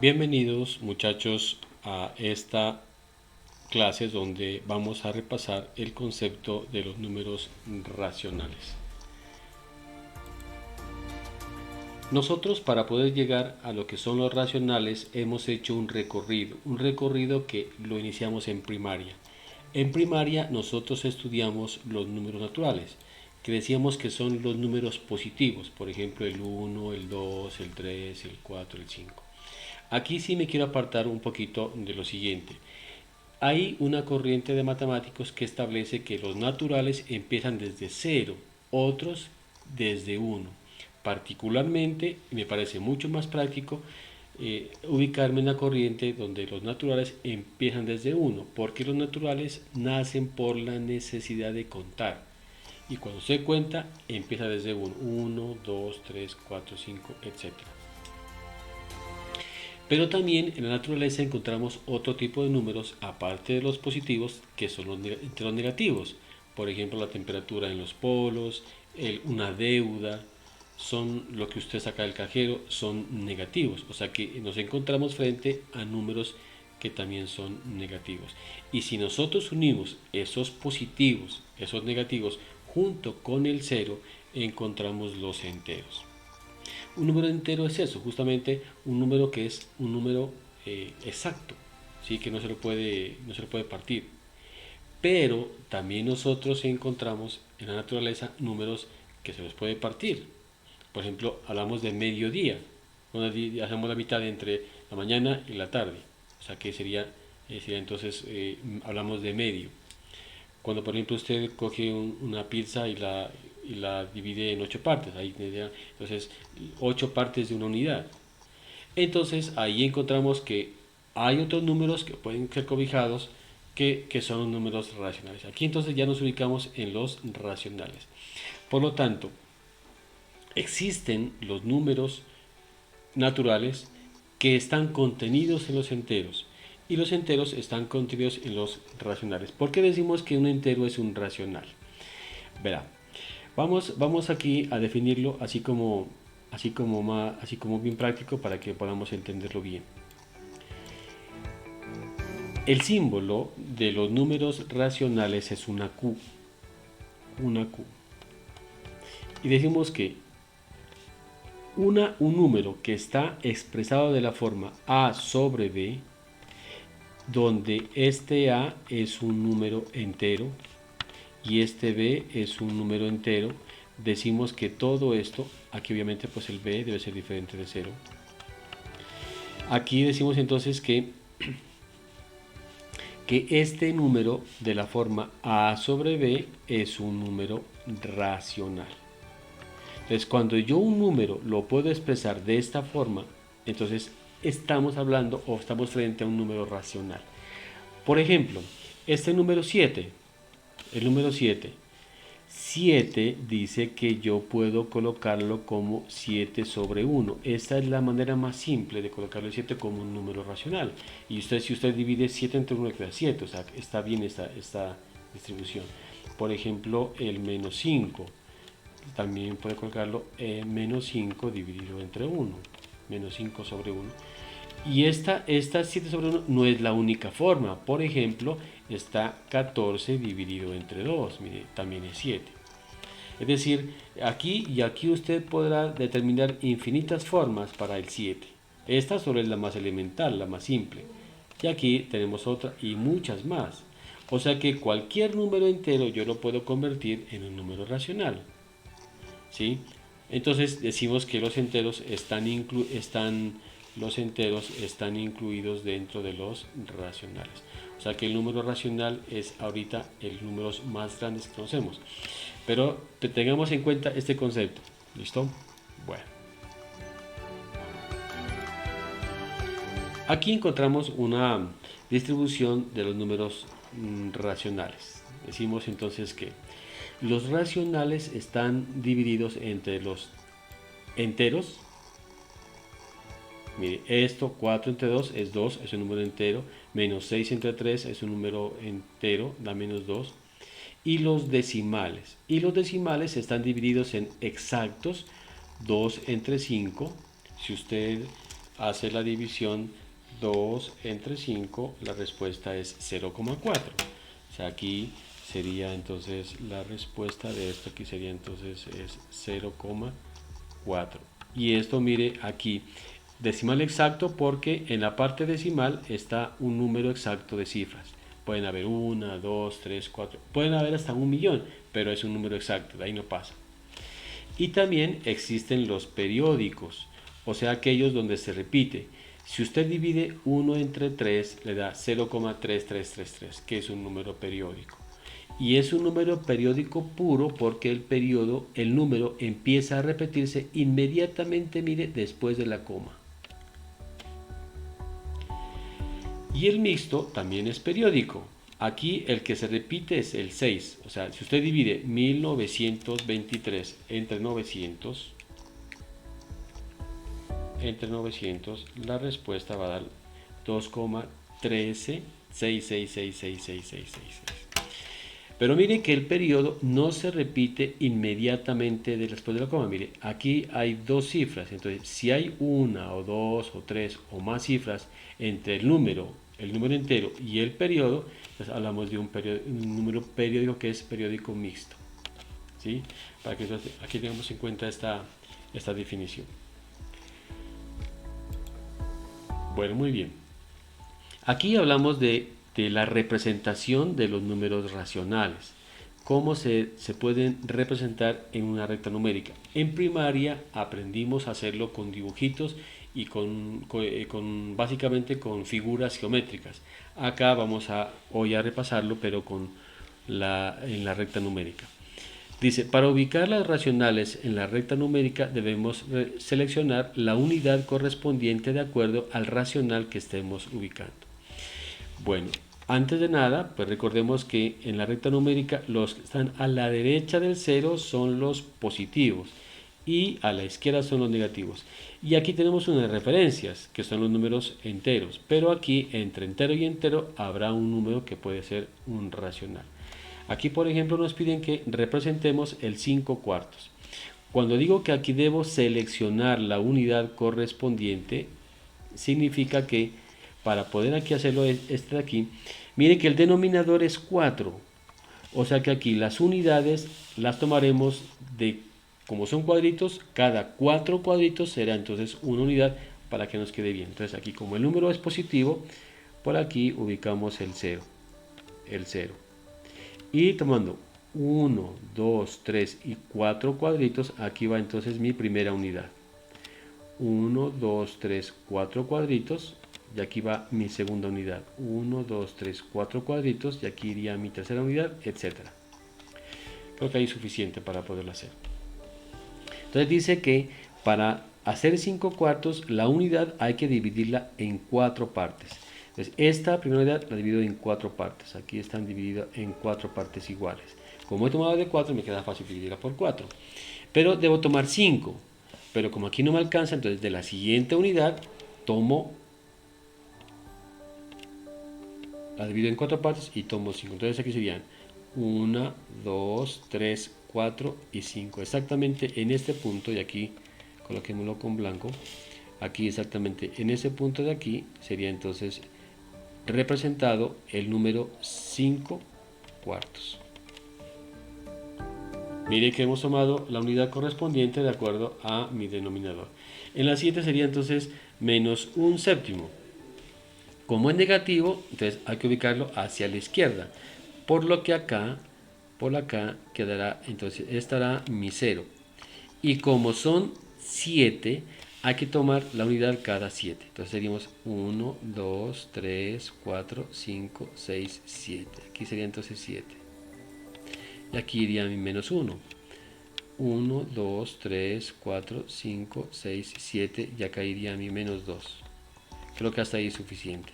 Bienvenidos muchachos a esta clase donde vamos a repasar el concepto de los números racionales. Nosotros, para poder llegar a lo que son los racionales, hemos hecho un recorrido que lo iniciamos en primaria. En primaria nosotros estudiamos los números naturales, que decíamos que son los números positivos, por ejemplo el 1, el 2, el 3, el 4, el 5. Aquí sí me quiero apartar un poquito de lo siguiente. Hay una corriente de matemáticos que establece que los naturales empiezan desde 0, otros desde 1. Particularmente, me parece mucho más práctico ubicarme en la corriente donde los naturales empiezan desde 1, porque los naturales nacen por la necesidad de contar. Y cuando se cuenta, empieza desde 1, 1, 2, 3, 4, 5, etc. Pero también en la naturaleza encontramos otro tipo de números, aparte de los positivos, que son los negativos. Por ejemplo, la temperatura en los polos, una deuda, son lo que usted saca del cajero, son negativos. O sea que nos encontramos frente a números que también son negativos. Y si nosotros unimos esos positivos, esos negativos, junto con el cero, encontramos los enteros. Un número entero es eso, justamente un número que es un número exacto, ¿sí? Que no se lo puede partir. Pero también nosotros encontramos en la naturaleza números que se los puede partir. Por ejemplo, hablamos de mediodía, donde hacemos la mitad entre la mañana y la tarde. O sea que sería entonces, hablamos de medio. Cuando por ejemplo usted coge una pizza y la divide en 8 partes, ahí entonces 8 partes de una unidad. Entonces ahí encontramos que hay otros números que pueden ser cobijados que son los números racionales. Aquí entonces ya nos ubicamos en los racionales. Por lo tanto, existen los números naturales que están contenidos en los enteros y los enteros están contenidos en los racionales. ¿Por qué decimos que un entero es un racional? Verá, vamos aquí a definirlo así como bien práctico para que podamos entenderlo bien. El símbolo de los números racionales es una Q. Una Q. Y decimos que un número que está expresado de la forma A sobre B, donde este A es un número entero y este B es un número entero, decimos que todo esto, aquí obviamente pues el B debe ser diferente de 0. Aquí decimos entonces que este número de la forma A sobre B es un número racional. Entonces, cuando yo un número lo puedo expresar de esta forma, entonces estamos hablando o estamos frente a un número racional. Por ejemplo, este número 7, el número 7 dice que yo puedo colocarlo como 7 sobre 1. Esta es la manera más simple de colocarlo el 7 como un número racional. Y si usted divide 7 entre 1 queda 7, o sea, está bien esta distribución. Por ejemplo, el menos 5. También puede colocarlo menos 5 dividido entre 1. Menos 5 sobre 1. Y esta 7 sobre 1 no es la única forma. Por ejemplo, está 14 dividido entre 2. Mire, también es 7. Es decir, aquí usted podrá determinar infinitas formas para el 7. Esta solo es la más elemental, la más simple. Y aquí tenemos otra y muchas más. O sea que cualquier número entero yo lo puedo convertir en un número racional. ¿Sí? Entonces decimos que los enteros están incluidos dentro de los racionales. O sea que el número racional es ahorita el número más grande que conocemos. Pero tengamos en cuenta este concepto. ¿Listo? Bueno. Aquí encontramos una distribución de los números racionales. Decimos entonces que los racionales están divididos entre los enteros. Mire, esto 4 entre 2 es 2, es un número entero. Menos 6 entre 3 es un número entero, da menos 2. Y los decimales. Y los decimales están divididos en exactos, 2 entre 5. Si usted hace la división 2 entre 5, la respuesta es 0,4. O sea, aquí sería entonces la respuesta de esto, aquí sería entonces es 0,4. Y esto, mire aquí, decimal exacto, porque en la parte decimal está un número exacto de cifras. Pueden haber 1, 2, 3, 4, pueden haber hasta 1.000.000, pero es un número exacto, de ahí no pasa. Y también existen los periódicos, o sea, aquellos donde se repite. Si usted divide 1 entre 3, le da 0,3333, que es un número periódico. Y es un número periódico puro porque el número empieza a repetirse inmediatamente, mire, después de la coma. Y el mixto también es periódico. Aquí el que se repite es el 6. O sea, si usted divide 1923 entre 900, la respuesta va a dar 2,1366666666. Pero mire que el periodo no se repite inmediatamente después de la coma. Mire, aquí hay dos cifras. Entonces, si hay una o dos o tres o más cifras entre el número entero y el periodo, pues hablamos de un número periódico que es periódico mixto. ¿Sí? Para que aquí tengamos en cuenta esta definición. Bueno, muy bien. Aquí hablamos de la representación de los números racionales. ¿Cómo se pueden representar en una recta numérica? En primaria aprendimos a hacerlo con dibujitos y básicamente con figuras geométricas. Acá vamos hoy a repasarlo, pero en la recta numérica. Dice, para ubicar las racionales en la recta numérica debemos seleccionar la unidad correspondiente de acuerdo al racional que estemos ubicando. Bueno, antes de nada, pues recordemos que en la recta numérica los que están a la derecha del 0 son los positivos y a la izquierda son los negativos. Y aquí tenemos unas referencias, que son los números enteros, pero aquí entre entero y entero habrá un número que puede ser un racional. Aquí, por ejemplo, nos piden que representemos el 5 cuartos. Cuando digo que aquí debo seleccionar la unidad correspondiente, significa que para poder aquí hacerlo este de aquí, mire que el denominador es 4. O sea que aquí las unidades las tomaremos como son cuadritos, cada 4 cuadritos será entonces una unidad para que nos quede bien. Entonces aquí como el número es positivo, por aquí ubicamos el 0. Y tomando 1, 2, 3 y 4 cuadritos, aquí va entonces mi primera unidad. 1, 2, 3, 4 cuadritos, y aquí va mi segunda unidad. 1, 2, 3, 4 cuadritos, y aquí iría mi tercera unidad, etc. Creo que ahí es suficiente para poderlo hacer. Entonces dice que para hacer 5 cuartos, la unidad hay que dividirla en 4 partes. Entonces, esta primera unidad la divido en 4 partes. Aquí están divididas en 4 partes iguales. Como he tomado de 4, me queda fácil dividirla por 4. Pero debo tomar 5. Pero como aquí no me alcanza, entonces de la siguiente unidad la divido en 4 partes y tomo 5. Entonces aquí serían 1, 2, 3, 4 y 5. Exactamente en este punto, y aquí coloquémoslo con blanco. Aquí exactamente en ese punto de aquí sería entonces representado el número 5 cuartos. Mire que hemos tomado la unidad correspondiente de acuerdo a mi denominador. En la siguiente sería entonces menos un séptimo. Como es negativo, entonces hay que ubicarlo hacia la izquierda. Por lo que acá, por acá quedará, entonces estará mi 0. Y como son 7, hay que tomar la unidad cada 7. Entonces seríamos 1, 2, 3, 4, 5, 6, 7. Aquí sería entonces 7. Y aquí iría mi menos 1. 1, 2, 3, 4, 5, 6, 7. Y acá iría mi menos 2. Creo que hasta ahí es suficiente.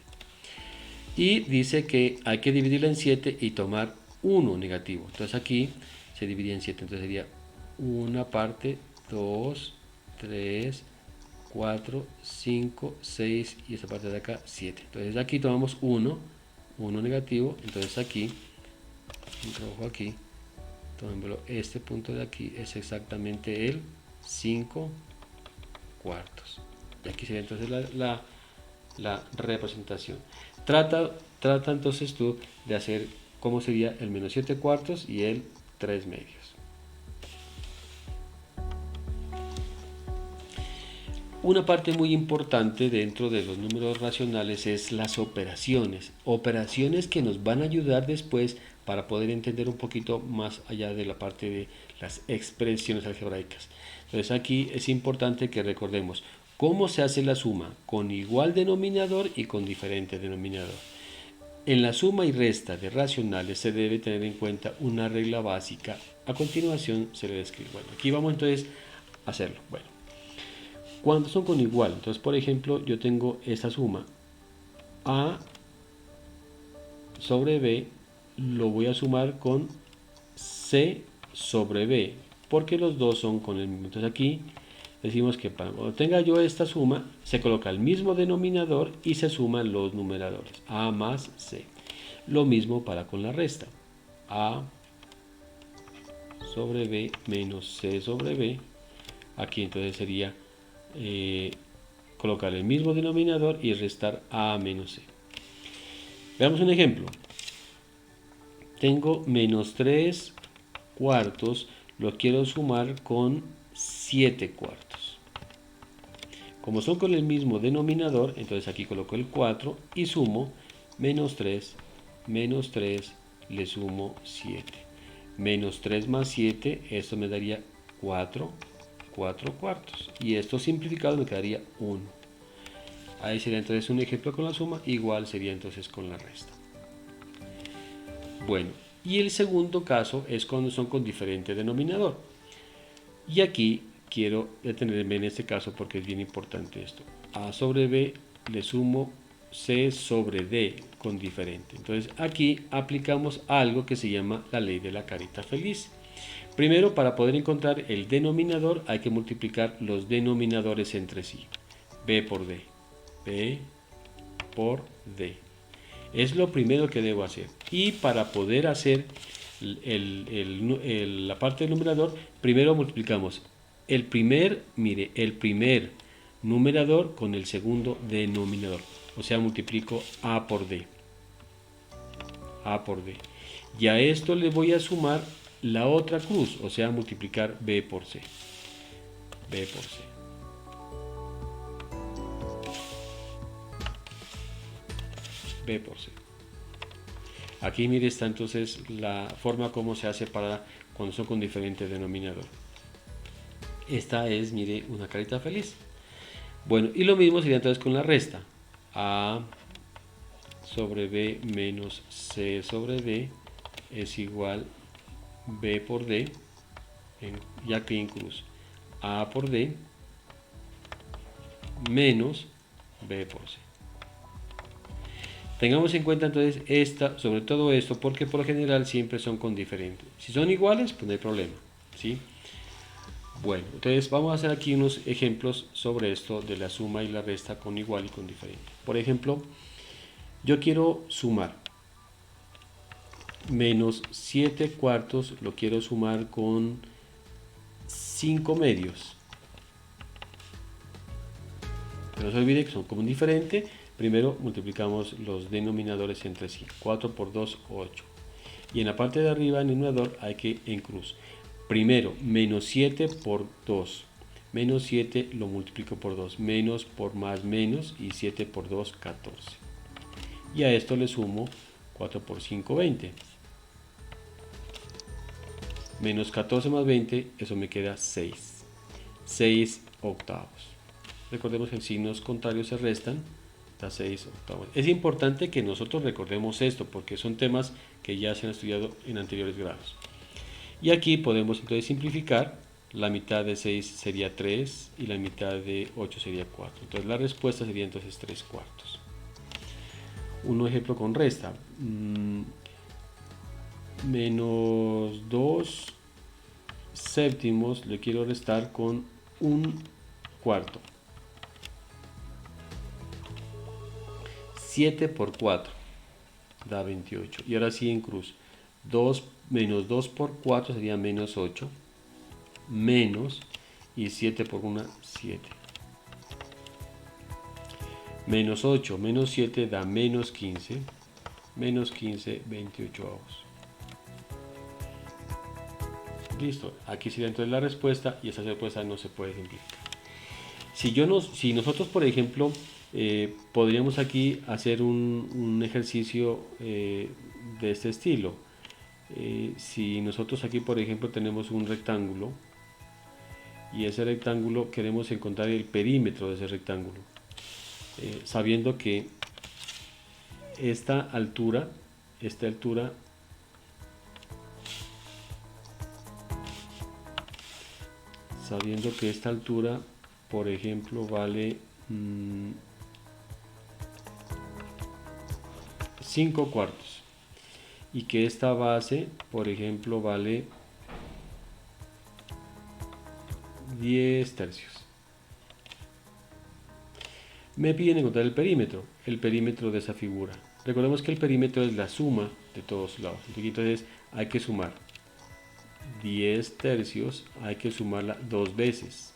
Y dice que hay que dividirla en 7 y tomar 1 negativo. Entonces aquí se divide en 7. Entonces sería una parte, 2, 3, 4, 5, 6 y esta parte de acá 7. Entonces aquí tomamos 1 negativo. Entonces aquí, un rojo aquí, tomémoslo, este punto de aquí es exactamente el 5 cuartos. Y aquí sería entonces la representación. Trata entonces tú de hacer cómo sería el menos 7 cuartos y el 3 medios. Una parte muy importante dentro de los números racionales es las operaciones. Operaciones que nos van a ayudar después para poder entender un poquito más allá de la parte de las expresiones algebraicas. Entonces aquí es importante que recordemos cómo se hace la suma con igual denominador y con diferente denominador. En la suma y resta de racionales se debe tener en cuenta una regla básica. A continuación se le describe. Bueno, aquí vamos entonces a hacerlo. Bueno, cuando son con igual, entonces por ejemplo yo tengo esta suma A sobre B, lo voy a sumar con C sobre B, porque los dos son con el mismo. Entonces aquí decimos que para cuando tenga yo esta suma, se coloca el mismo denominador y se suman los numeradores, A más C. Lo mismo para con la resta, A sobre B menos C sobre B. Aquí entonces sería colocar el mismo denominador y restar A menos C. Veamos un ejemplo. Tengo menos 3 cuartos, lo quiero sumar con 7 cuartos. Como son con el mismo denominador, entonces aquí coloco el 4 y sumo menos 3, le sumo 7. Menos 3 más 7, esto me daría 4 cuartos. Y esto simplificado me quedaría 1. Ahí sería entonces un ejemplo con la suma, igual sería entonces con la resta. Bueno, y el segundo caso es cuando son con diferente denominador. Y aquí quiero detenerme en este caso porque es bien importante esto. A sobre B le sumo C sobre D con diferente. Entonces aquí aplicamos algo que se llama la ley de la carita feliz. Primero, para poder encontrar el denominador hay que multiplicar los denominadores entre sí. B por D. B por D. Es lo primero que debo hacer. Y para poder hacer la parte del numerador, primero multiplicamos el primer numerador con el segundo denominador. O sea, multiplico A por D. A por D. Y a esto le voy a sumar la otra cruz, o sea, multiplicar B por C. B por C. B por C. Aquí mire está entonces la forma como se hace para cuando son con diferente denominador. Esta es, mire, una carita feliz. Bueno, y lo mismo sería entonces con la resta. A sobre B menos C sobre D es igual B por D, ya aquí en cruz. A por D menos B por C. Tengamos en cuenta entonces sobre todo esto, porque por lo general siempre son con diferentes. Si son iguales, pues no hay problema, ¿sí? Bueno, entonces vamos a hacer aquí unos ejemplos sobre esto de la suma y la resta con igual y con diferente. Por ejemplo, yo quiero sumar menos 7 cuartos, lo quiero sumar con 5 medios. No se olvide que son como diferente. Primero multiplicamos los denominadores entre sí. 4 por 2, 8. Y en la parte de arriba, en el numerador, hay que en cruz. Primero, menos 7 por 2. Menos 7 lo multiplico por 2. Menos por más menos. Y 7 por 2, 14. Y a esto le sumo 4 por 5, 20. Menos 14 más 20, eso me queda 6. 6 octavos. Recordemos que en signos contrarios se restan. 6 octavos. Es importante que nosotros recordemos esto porque son temas que ya se han estudiado en anteriores grados. Y aquí podemos entonces simplificar. La mitad de 6 sería 3 y la mitad de 8 sería 4. Entonces la respuesta sería entonces 3 cuartos. Un ejemplo con resta. Menos 2 séptimos le quiero restar con 1 cuarto. 7 por 4 da 28. Y ahora sí en cruz. Menos 2 por 4 sería menos 8. Menos, y 7 por 1, 7. Menos 8 menos 7 da menos 15. Menos 15 28avos. Listo, aquí sería entonces la respuesta y esa respuesta no se puede simplificar. Si nosotros, por ejemplo, podríamos aquí hacer un ejercicio de este estilo. Si nosotros aquí, por ejemplo, tenemos un rectángulo y ese rectángulo queremos encontrar el perímetro de ese rectángulo, sabiendo que esta altura, por ejemplo, vale 5 cuartos y que esta base, por ejemplo, vale 10 tercios. Me piden encontrar el perímetro de esa figura. Recordemos que el perímetro es la suma de todos lados. Entonces hay que sumar 10 tercios, hay que sumarla dos veces,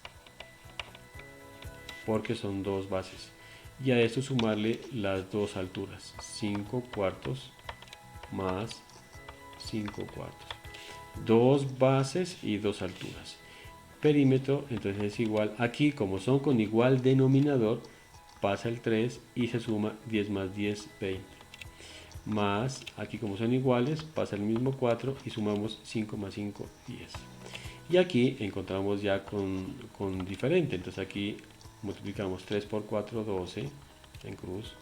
porque son dos bases. Y a esto sumarle las dos alturas, 5 cuartos más 5 cuartos. Dos bases y dos alturas. Perímetro entonces es igual, aquí como son con igual denominador, pasa el 3 y se suma 10 más 10, 20. Más, aquí como son iguales, pasa el mismo 4 y sumamos 5 más 5, 10. Y aquí encontramos ya con diferente, entonces aquí multiplicamos 3 por 4, 12 en cruz,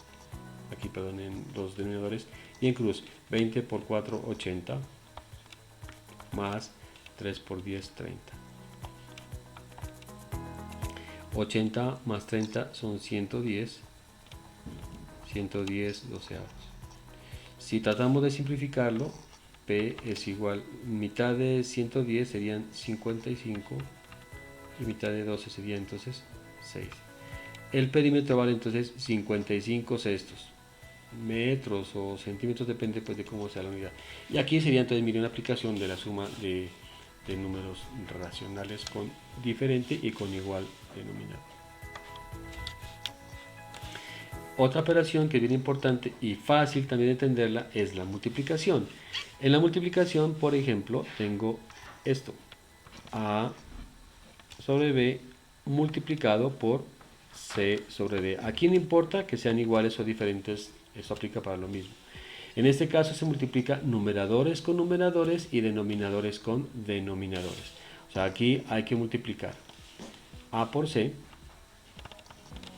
aquí perdón, en los denominadores, y en cruz 20 por 4, 80, más 3 por 10, 30. 80 más 30 son 110, 110 doceavos. Si tratamos de simplificarlo, P es igual, mitad de 110 serían 55 y mitad de 12 sería entonces 6. El perímetro vale entonces 55 sextos, metros o centímetros, depende pues de cómo sea la unidad. Y aquí sería entonces, mire, una aplicación de la suma de números racionales con diferente y con igual denominador. Otra operación que es bien importante y fácil también de entenderla es la multiplicación. En la multiplicación, por ejemplo, tengo esto, A sobre B multiplicado por C sobre D. Aquí no importa que sean iguales o diferentes, esto aplica para lo mismo. En este caso se multiplica numeradores con numeradores y denominadores con denominadores. O sea, aquí hay que multiplicar A por C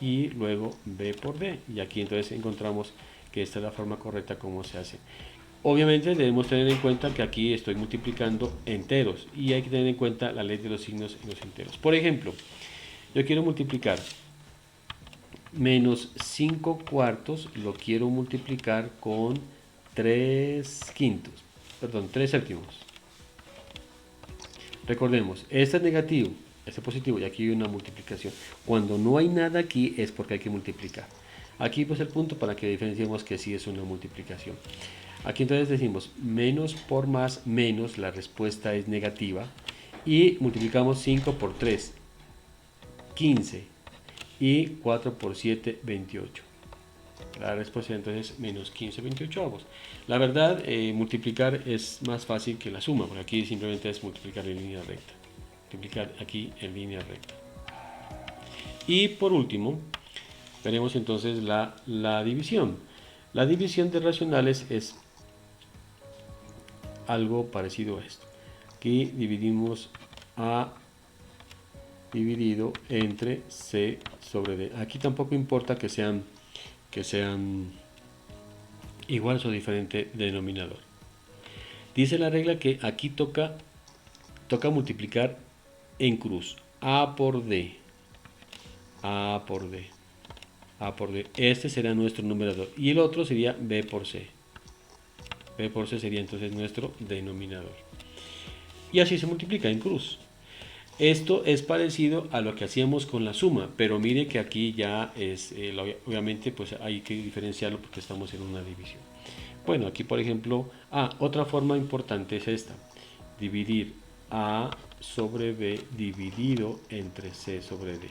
y luego B por D. Y aquí entonces encontramos que esta es la forma correcta como se hace. Obviamente debemos tener en cuenta que aquí estoy multiplicando enteros y hay que tener en cuenta la ley de los signos en los enteros. Por ejemplo, yo quiero multiplicar menos 5 cuartos, lo quiero multiplicar con 3 séptimos. Recordemos, este es negativo, este es positivo y aquí hay una multiplicación. Cuando no hay nada aquí es porque hay que multiplicar. Aquí pues el punto para que diferenciemos que sí es una multiplicación. Aquí entonces decimos menos por más menos, la respuesta es negativa. Y multiplicamos 5 por 3, 15. Y 4 por 7, 28. La respuesta entonces menos 15 28avos. La verdad, multiplicar es más fácil que la suma, porque aquí simplemente es multiplicar en línea recta. Multiplicar aquí en línea recta. Y por último, veremos entonces la división. La división de racionales es algo parecido a esto. Aquí dividimos A dividido entre C sobre D. Aquí tampoco importa que sean iguales o diferente denominador. Dice la regla que aquí toca multiplicar en cruz. A por D. A por D. A por D. Este será nuestro numerador. Y el otro sería B por C. B por C sería entonces nuestro denominador. Y así se multiplica en cruz. Esto es parecido a lo que hacíamos con la suma, pero mire que aquí ya es, obviamente pues hay que diferenciarlo porque estamos en una división. Bueno, aquí por ejemplo, otra forma importante es esta, dividir A sobre B dividido entre C sobre D.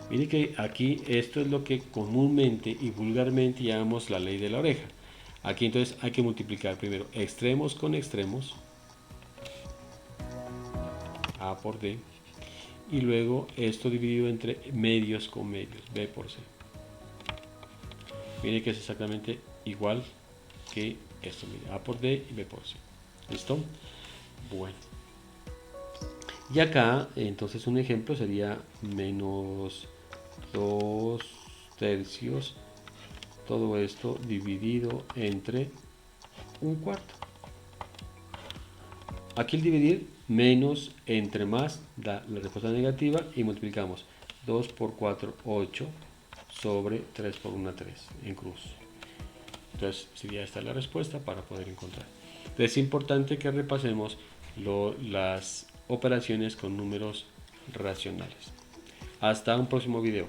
Mire que aquí esto es lo que comúnmente y vulgarmente llamamos la ley de la oreja. Aquí entonces hay que multiplicar primero extremos con extremos, A por D, y luego esto dividido entre medios con medios, B por C. Mire que es exactamente igual que esto, mire, A por D y B por C. ¿Listo? Bueno. Y acá, entonces un ejemplo sería menos 2 tercios, todo esto dividido entre un cuarto. Aquí el dividir menos entre más da la respuesta negativa y multiplicamos 2 por 4, 8 sobre 3 por 1, 3 en cruz. Entonces sería esta la respuesta para poder encontrar. Entonces es importante que repasemos las operaciones con números racionales. Hasta un próximo video.